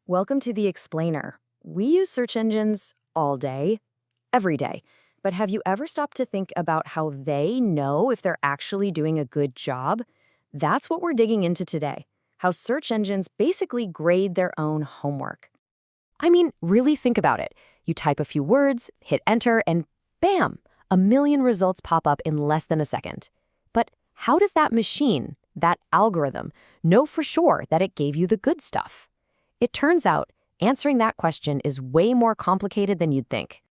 Welcome to The Explainer. We use search engines all day, every day. But have you ever stopped to think about how they know if they're actually doing a good job? That's what we're digging into today, how search engines basically grade their own homework. I mean, really think about it. You type a few words, hit enter, and bam, a million results pop up in less than a second. But how does that machine, that algorithm, know for sure that it gave you the good stuff? It turns out, answering that question is way more complicated than you'd think.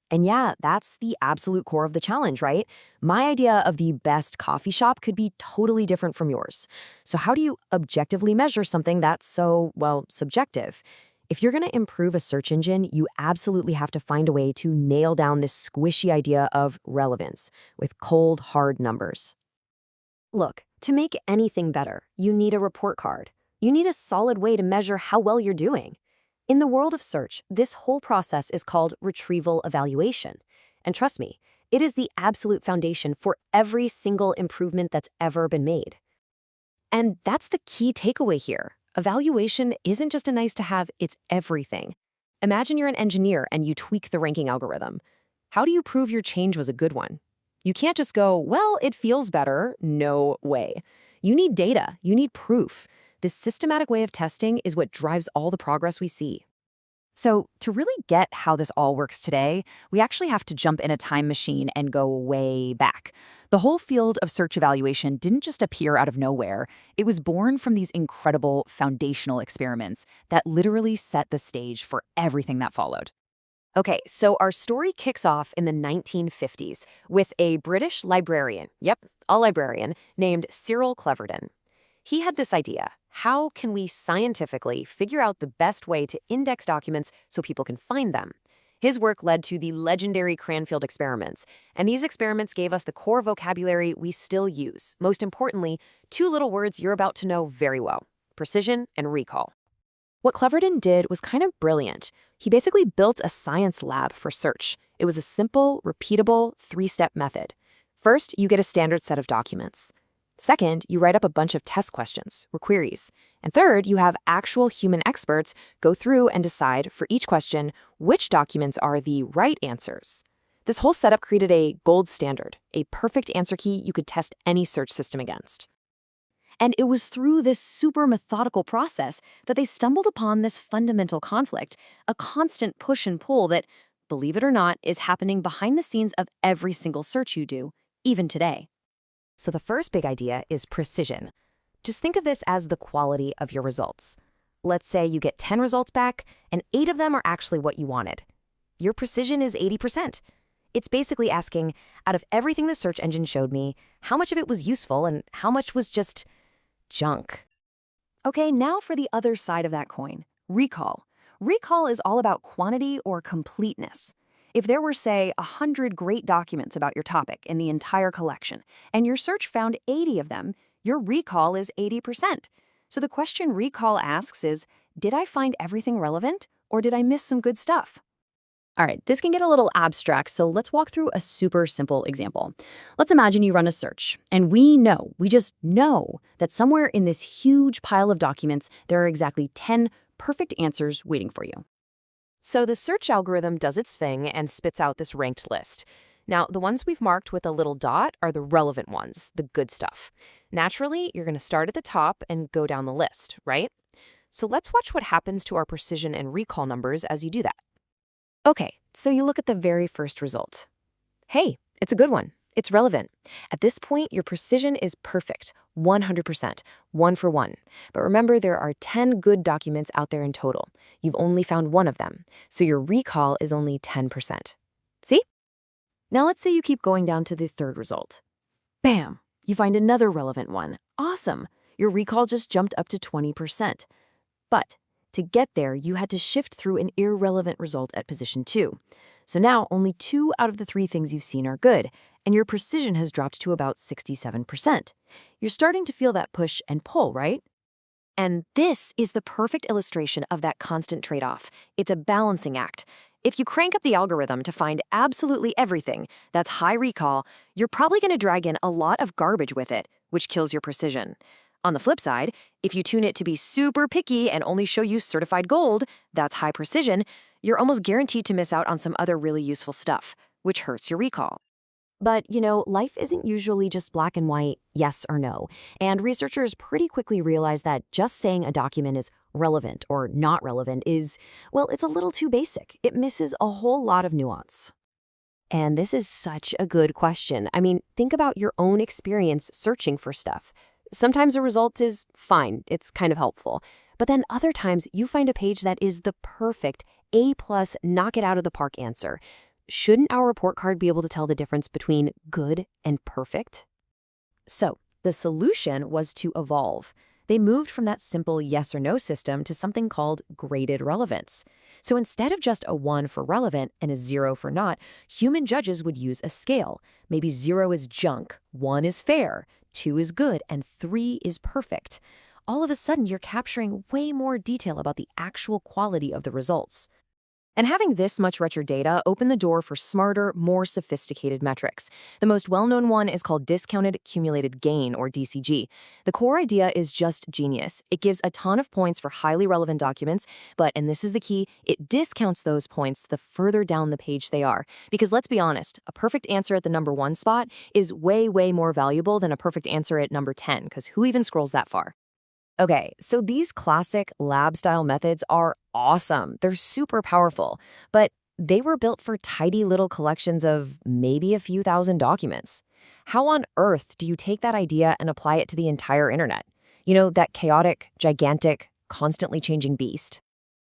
And yeah, that's the absolute core of the challenge, right? My idea of the best coffee shop could be totally different from yours. So how do you objectively measure something that's so, well, subjective? If you're going to improve a search engine, you absolutely have to find a way to nail down this squishy idea of relevance with cold, hard numbers. Look, to make anything better, you need a report card. You need a solid way to measure how well you're doing. In the world of search, this whole process is called retrieval evaluation. And trust me, it is the absolute foundation for every single improvement that's ever been made. And that's the key takeaway here. Evaluation isn't just a nice to have, it's everything. Imagine you're an engineer and you tweak the ranking algorithm. How do you prove your change was a good one? You can't just go, well, it feels better. No way. You need data. You need proof. This systematic way of testing is what drives all the progress we see. So to really get how this all works today, we actually have to jump in a time machine and go way back. The whole field of search evaluation didn't just appear out of nowhere. It was born from these incredible foundational experiments that literally set the stage for everything that followed. Okay, so our story kicks off in the 1950s with a British librarian, a librarian, named Cyril Cleverton. He had this idea. How can we scientifically figure out the best way to index documents so people can find them? His work led to the legendary Cranfield experiments, and these experiments gave us the core vocabulary we still use. Most importantly, two little words you're about to know very well: precision and recall. What Cleverton did was kind of brilliant. He basically built a science lab for search. It was a simple, repeatable, three-step method. First, you get a standard set of documents. Second, you write up a bunch of test questions, or queries. And third, you have actual human experts go through and decide for each question which documents are the right answers. This whole setup created a gold standard, a perfect answer key you could test any search system against. And it was through this super methodical process that they stumbled upon this fundamental conflict, a constant push and pull that, believe it or not, is happening behind the scenes of every single search you do, even today. So the first big idea is precision. Just think of this as the quality of your results. Let's say you get 10 results back, and 8 of them are actually what you wanted. Your precision is 80%. It's basically asking, out of everything the search engine showed me, how much of it was useful and how much was just junk. Okay, now for the other side of that coin, recall. Recall is all about quantity or completeness. If there were, say, 100 great documents about your topic in the entire collection, and your search found 80 of them, your recall is 80%. So the question recall asks is, did I find everything relevant, or did I miss some good stuff? All right, this can get a little abstract, so let's walk through a super simple example. Let's imagine you run a search, and we just know that somewhere in this huge pile of documents, there are exactly 10 perfect answers waiting for you. So the search algorithm does its thing and spits out this ranked list. Now, the ones we've marked with a little dot are the relevant ones, the good stuff. Naturally, you're going to start at the top and go down the list, right? So let's watch what happens to our precision and recall numbers as you do that. Okay, so you look at the very first result. Hey, it's a good one. It's relevant. At this point, your precision is perfect, 100%, one for one. But remember, there are 10 good documents out there in total. You've only found one of them, so your recall is only 10%. See? Now let's say you keep going down to the third result. Bam! You find another relevant one. Awesome! Your recall just jumped up to 20%. But to get there, you had to shift through an irrelevant result at position 2. So now only 2 out of the 3 things you've seen are good, and your precision has dropped to about 67%. You're starting to feel that push and pull, right? And this is the perfect illustration of that constant trade-off. It's a balancing act. If you crank up the algorithm to find absolutely everything that's high recall, you're probably going to drag in a lot of garbage with it, which kills your precision. On the flip side, if you tune it to be super picky and only show you certified gold, that's high precision, you're almost guaranteed to miss out on some other really useful stuff, which hurts your recall. But, life isn't usually just black and white, yes or no. And researchers pretty quickly realize that just saying a document is relevant or not relevant is, well, it's a little too basic. It misses a whole lot of nuance. And this is such a good question. I mean, think about your own experience searching for stuff. Sometimes a result is fine, it's kind of helpful. But then other times you find a page that is the perfect A+, knock it out of the park answer. Shouldn't our report card be able to tell the difference between good and perfect? So, the solution was to evolve. They moved from that simple yes or no system to something called graded relevance. So instead of just a 1 for relevant and a 0 for not, human judges would use a scale. Maybe 0 is junk, 1 is fair, 2 is good, and 3 is perfect. All of a sudden, you're capturing way more detail about the actual quality of the results. And having this much richer data opened the door for smarter, more sophisticated metrics. The most well-known one is called Discounted Cumulated Gain, or DCG. The core idea is just genius. It gives a ton of points for highly relevant documents, but, and this is the key, it discounts those points the further down the page they are. Because let's be honest, a perfect answer at the number 1 spot is way, way more valuable than a perfect answer at number 10, because who even scrolls that far? Okay, so these classic lab-style methods are awesome. They're super powerful, but they were built for tidy little collections of maybe a few thousand documents. How on earth do you take that idea and apply it to the entire internet? That chaotic, gigantic, constantly changing beast?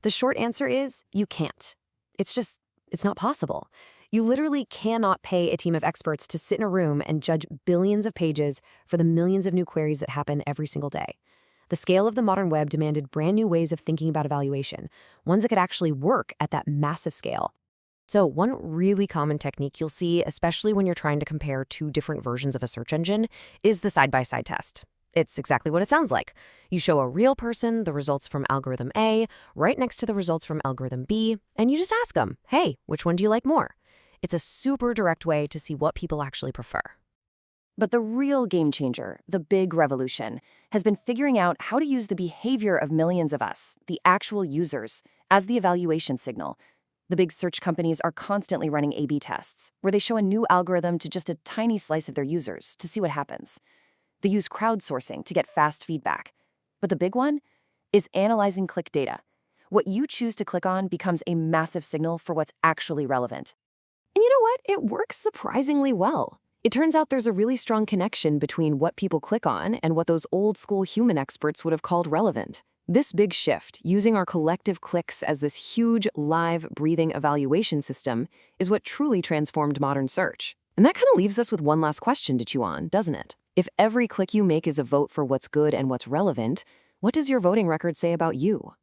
The short answer is you can't. It's not possible. You literally cannot pay a team of experts to sit in a room and judge billions of pages for the millions of new queries that happen every single day. The scale of the modern web demanded brand new ways of thinking about evaluation, ones that could actually work at that massive scale. So one really common technique you'll see, especially when you're trying to compare two different versions of a search engine, is the side-by-side test. It's exactly what it sounds like. You show a real person the results from algorithm A right next to the results from algorithm B, and you just ask them, hey, which one do you like more? It's a super direct way to see what people actually prefer. But the real game changer, the big revolution, has been figuring out how to use the behavior of millions of us, the actual users, as the evaluation signal. The big search companies are constantly running A/B tests, where they show a new algorithm to just a tiny slice of their users to see what happens. They use crowdsourcing to get fast feedback. But the big one is analyzing click data. What you choose to click on becomes a massive signal for what's actually relevant. And you know what? It works surprisingly well. It turns out there's a really strong connection between what people click on and what those old-school human experts would have called relevant. This big shift, using our collective clicks as this huge, live, breathing evaluation system, is what truly transformed modern search. And that kind of leaves us with one last question to chew on, doesn't it? If every click you make is a vote for what's good and what's relevant, what does your voting record say about you?